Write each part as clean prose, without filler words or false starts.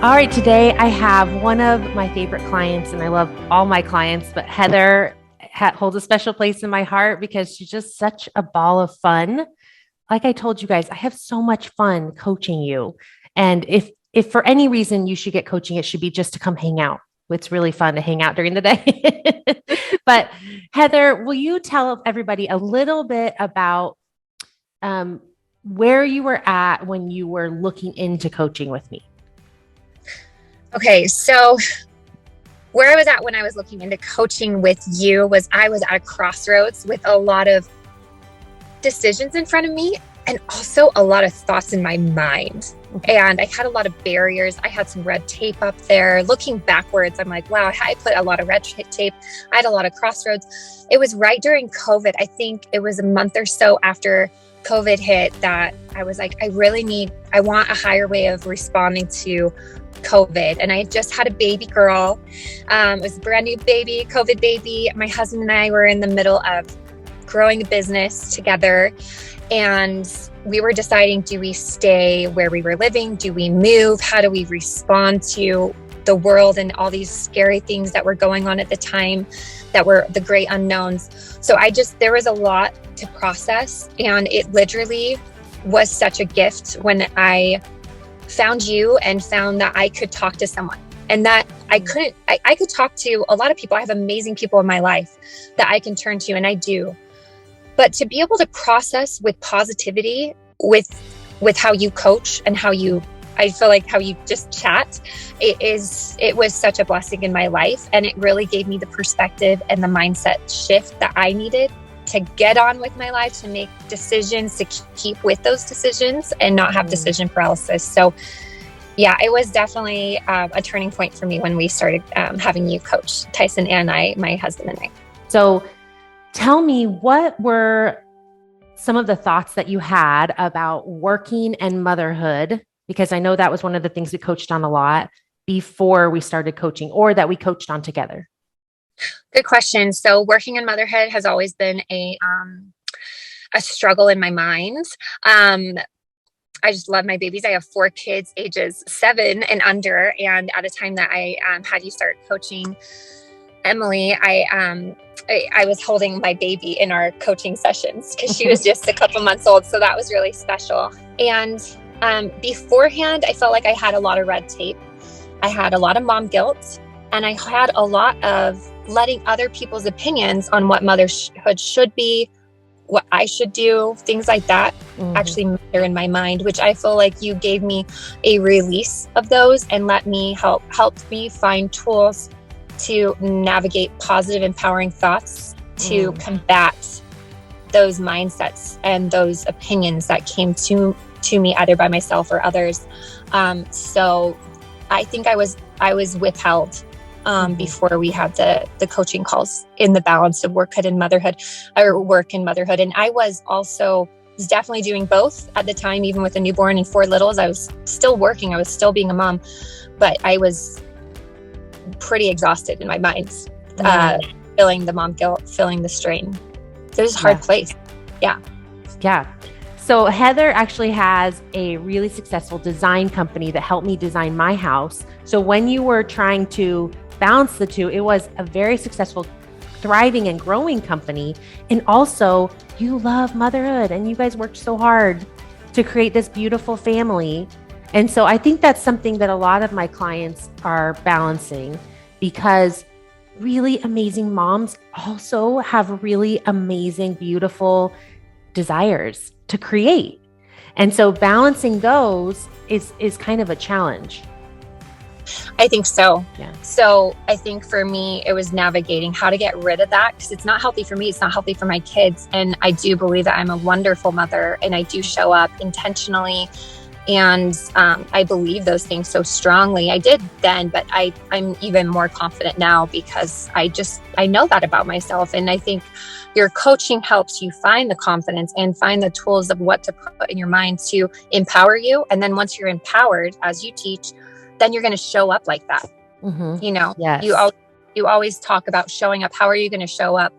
All right, today I have one of my favorite clients, and I love all my clients, but Heather holds a special place in my heart because she's just such a ball of fun. Like I told you guys, I have so much fun coaching you. And if for any reason you should get coaching, it should be just to come hang out. It's really fun to hang out during the day. But Heather, will you tell everybody a little bit about um, where you were at when you were looking into coaching with me? Okay, so where I was at when I was looking into coaching with you was I was at a crossroads with a lot of decisions in front of me and also a lot of thoughts in my mind. And I had a lot of barriers. I had some red tape up there. Looking backwards, I'm like, wow, I put a lot of red tape. I had a lot of crossroads. It was right during COVID. I think it was a month or so after COVID hit that I was like, I want a higher way of responding to COVID. And I just had a baby girl. It was a brand new baby, COVID baby. My husband and I were in the middle of growing a business together. And we were deciding, do we stay where we were living? Do we move? How do we respond to the world and all these scary things that were going on at the time that were the great unknowns? So there was a lot to process. And it literally was such a gift when I found you and found that I could talk to someone and that I could talk to a lot of people. I have amazing people in my life that I can turn to, and I do. But to be able to process with positivity, with how you coach and I feel like how you just chat, it was such a blessing in my life. And it really gave me the perspective and the mindset shift that I needed to get on with my life, to make decisions, to keep with those decisions and not have decision paralysis. So yeah, it was definitely a turning point for me when we started having you coach Tyson and my husband and I. So tell me, what were some of the thoughts that you had about working and motherhood? Because I know that was one of the things we coached on a lot before we started coaching, or that we coached on together. Good question. So working in motherhood has always been a struggle in my mind. I just love my babies. I have 4 kids, ages 7 and under. And at a time that I had you start coaching Emily, I was holding my baby in our coaching sessions because she was just a couple months old. So that was really special. And beforehand, I felt like I had a lot of red tape. I had a lot of mom guilt, and I had a lot of letting other people's opinions on what motherhood should be, what I should do, things like that actually matter in my mind, which I feel like you gave me a release of those and helped me find tools to navigate positive, empowering thoughts to combat those mindsets and those opinions that came to me either by myself or others. So I think I was withheld before we had the coaching calls in the balance of work and motherhood. And I was definitely doing both at the time, even with a newborn and 4 littles. I was still working. I was still being a mom, but I was pretty exhausted in my mind, feeling the mom guilt, feeling the strain. It was a hard place. Yeah. Yeah. So Heather actually has a really successful design company that helped me design my house. So when you were trying to balance the two, it was a very successful, thriving and growing company. And also you love motherhood and you guys worked so hard to create this beautiful family. And so I think that's something that a lot of my clients are balancing, because really amazing moms also have really amazing, beautiful desires to create. And so balancing those is kind of a challenge. I think so. Yeah. So I think for me, it was navigating how to get rid of that, because it's not healthy for me. It's not healthy for my kids. And I do believe that I'm a wonderful mother and I do show up intentionally. And I believe those things so strongly. I did then, but I'm even more confident now because I know that about myself. And I think your coaching helps you find the confidence and find the tools of what to put in your mind to empower you. And then once you're empowered, as you teach, then you're going to show up like that. You know, yes. You always talk about showing up. How are you going to show up?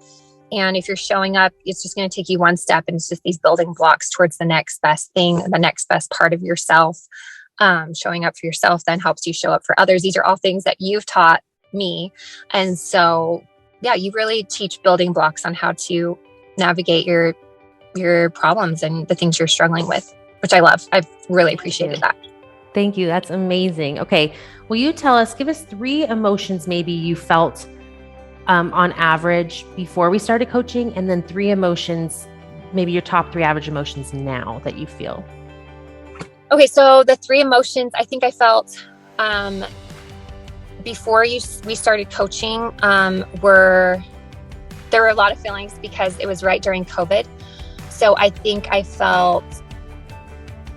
And if you're showing up, it's just going to take you one step, and it's just these building blocks towards the next best thing, the next best part of yourself. showing up for yourself then helps you show up for others. These are all things that you've taught me. And so, yeah, you really teach building blocks on how to navigate your problems and the things you're struggling with, which I love. I've really appreciated that. Thank you. That's amazing. Okay. Will you give us 3 emotions maybe you felt on average before we started coaching, and then 3 emotions, maybe your top 3 average emotions now that you feel? Okay. So the 3 emotions I think I felt before we started coaching there were a lot of feelings because it was right during COVID. So I think I felt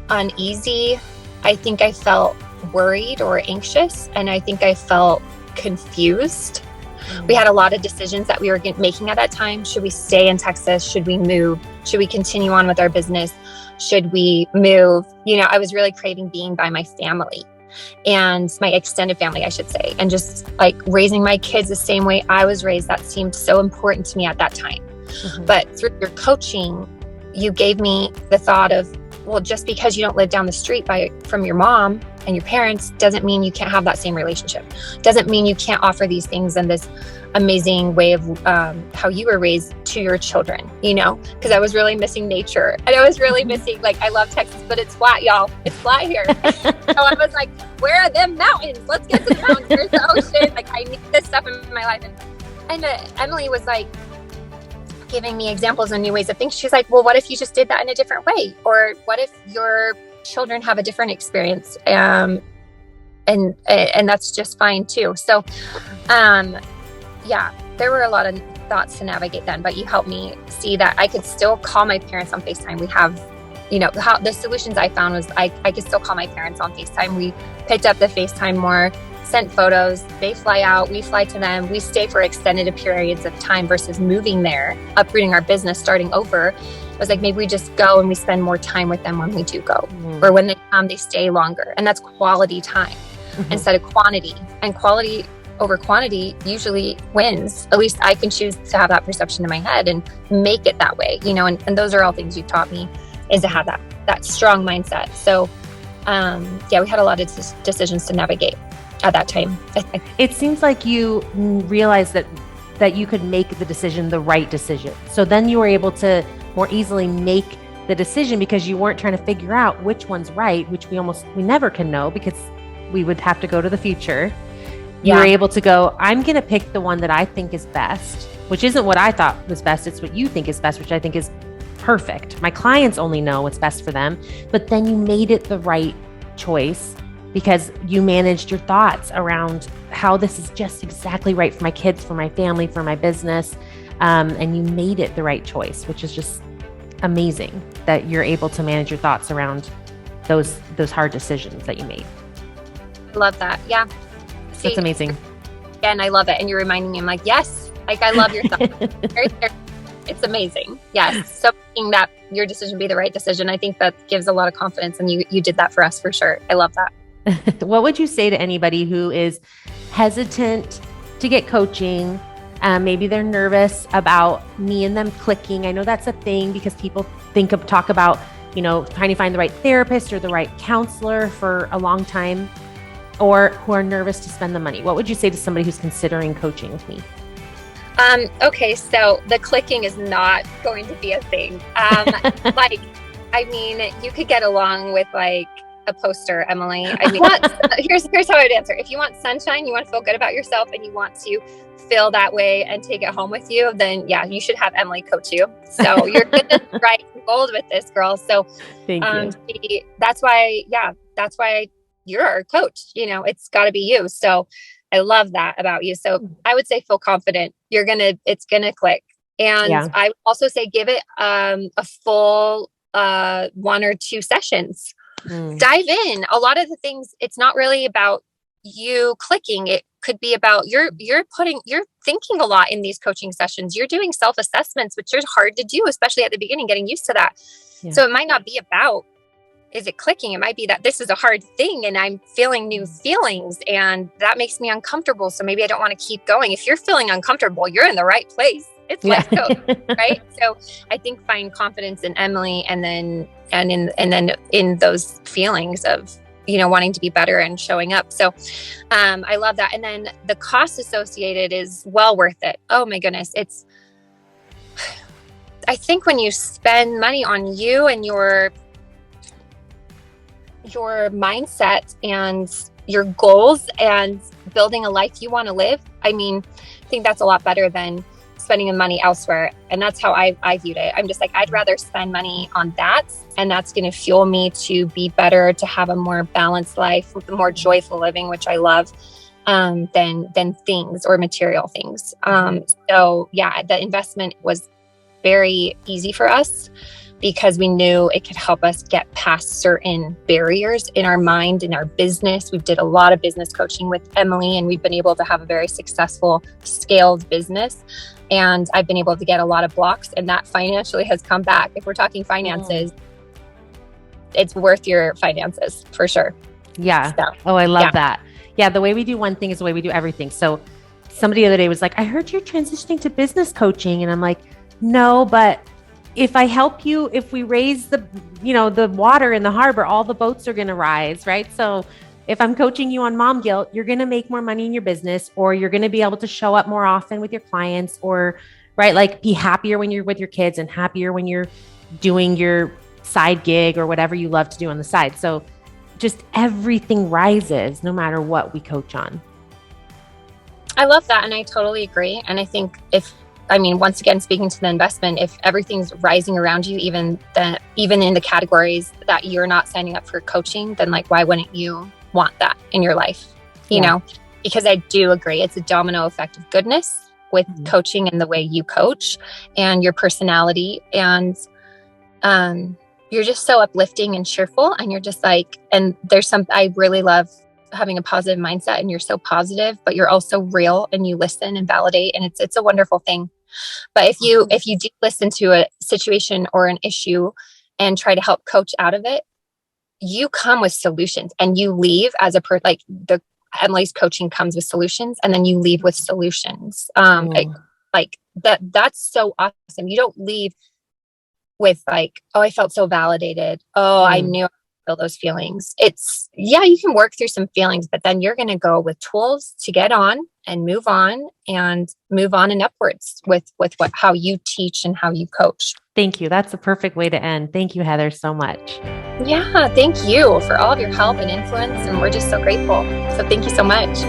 uneasy. I think I felt worried or anxious. And I think I felt confused. We had a lot of decisions that we were making at that time. Should we stay in Texas? Should we move? Should we continue on with our business? Should we move? I was really craving being by my family and my extended family, I should say, and just like raising my kids the same way I was raised. That seemed so important to me at that time. Mm-hmm. But through your coaching, you gave me the thought of, well, just because you don't live down the street from your mom and your parents doesn't mean you can't have that same relationship. Doesn't mean you can't offer these things in this amazing way of how you were raised to your children, because I was really missing nature. And I was really missing, I love Texas, but it's flat, y'all. It's flat here. So I was like, where are them mountains? Let's get to the mountains. There's the ocean. I need this stuff in my life. And Emily was giving me examples and new ways of thinking. She's like, well, what if you just did that in a different way? Or what if your children have a different experience? And that's just fine too. So, yeah, there were a lot of thoughts to navigate then, but you helped me see that I could still call my parents on FaceTime. We have, how the solutions I found was I could still call my parents on FaceTime. We picked up the FaceTime more, sent photos. They fly out, we fly to them. We stay for extended periods of time versus moving there, uprooting our business, starting over. It was maybe we just go and we spend more time with them when we do go, or when they come, they stay longer. And that's quality time instead of quantity. And quality over quantity usually wins. At least I can choose to have that perception in my head and make it that way, and those are all things you've taught me, is to have that strong mindset. So, yeah, we had a lot of decisions to navigate at that time. It seems like you realized that you could make the right decision. So then you were able to more easily make the decision because you weren't trying to figure out which one's right, which we never can know because we would have to go to the future. You were able to go, I'm going to pick the one that I think is best, which isn't what I thought was best. It's what you think is best, which I think is perfect. My clients only know what's best for them, but then you made it the right choice because you managed your thoughts around how this is just exactly right for my kids, for my family, for my business. And you made it the right choice, which is just amazing that you're able to manage your thoughts around those hard decisions that you made. I love that. Yeah. That's amazing. And I love it. And you're reminding me, I'm like, yes, I love your thoughts. It's amazing. Yes. So making that your decision be the right decision, I think that gives a lot of confidence. And you did that for us for sure. I love that. What would you say to anybody who is hesitant to get coaching? Maybe they're nervous about me and them clicking. I know that's a thing because people talk about, trying to find the right therapist or the right counselor for a long time, or who are nervous to spend the money. What would you say to somebody who's considering coaching with me? Okay, so the clicking is not going to be a thing. You could get along with a poster, Emily. Here's how I would answer. If you want sunshine, you want to feel good about yourself, and you want to feel that way and take it home with you, then yeah, you should have Emily coach you. So you're going to write gold with this, girl. So thank you. That's why you're our coach. It's got to be you. So I love that about you. So I would say feel confident. It's going to click. And I would also say give it a full 1 or 2 sessions. Dive in. A lot of the things, it's not really about you clicking. It could be about you're thinking a lot in these coaching sessions. You're doing self-assessments, which are hard to do, especially at the beginning, getting used to that. Yeah. So it might not be about, is it clicking? It might be that this is a hard thing and I'm feeling new feelings and that makes me uncomfortable. So maybe I don't want to keep going. If you're feeling uncomfortable, you're in the right place. It's let's go, right? So I think find confidence in Emily and then in those feelings of wanting to be better and showing up. So I love that. And then the cost associated is well worth it. Oh my goodness. I think when you spend money on you and your mindset and your goals and building a life you want to live, I think that's a lot better than spending the money elsewhere. And that's how I viewed it. I'm just like, I'd rather spend money on that. And that's going to fuel me to be better, to have a more balanced life, with more joyful living, which I love, than things or material things. So yeah, the investment was very easy for us because we knew it could help us get past certain barriers in our mind, in our business. We did a lot of business coaching with Emily, and we've been able to have a very successful scaled business. And I've been able to get a lot of blocks, and that financially has come back. If we're talking finances, it's worth your finances for sure. Yeah. So, oh, I love that. Yeah. The way we do one thing is the way we do everything. So somebody the other day was like, I heard you're transitioning to business coaching. And I'm like, no, but if I help you, if we raise the water in the harbor, all the boats are going to rise, right? So if I'm coaching you on mom guilt, you're going to make more money in your business, or you're going to be able to show up more often with your clients, or, right, like be happier when you're with your kids and happier when you're doing your side gig or whatever you love to do on the side. So just everything rises no matter what we coach on. I love that. And I totally agree. And I think once again, speaking to the investment, if everything's rising around you, even in the categories that you're not signing up for coaching, then like, why wouldn't you want that in your life? You know, because I do agree. It's a domino effect of goodness with coaching and the way you coach and your personality. And, you're just so uplifting and cheerful, and you're just like, and I really love having a positive mindset, and you're so positive, but you're also real, and you listen and validate, and it's a wonderful thing. But if you do listen to a situation or an issue and try to help coach out of it, you come with solutions, and you leave as Emily's coaching comes with solutions, and then you leave with solutions. That's so awesome. You don't leave with like, oh, I felt so validated. Oh, I knew I feel those feelings. You can work through some feelings, but then you're going to go with tools to get on and move on and upwards with how you teach and how you coach. Thank you. That's a perfect way to end. Thank you, Heather, so much. Yeah. Thank you for all of your help and influence. And we're just so grateful. So thank you so much.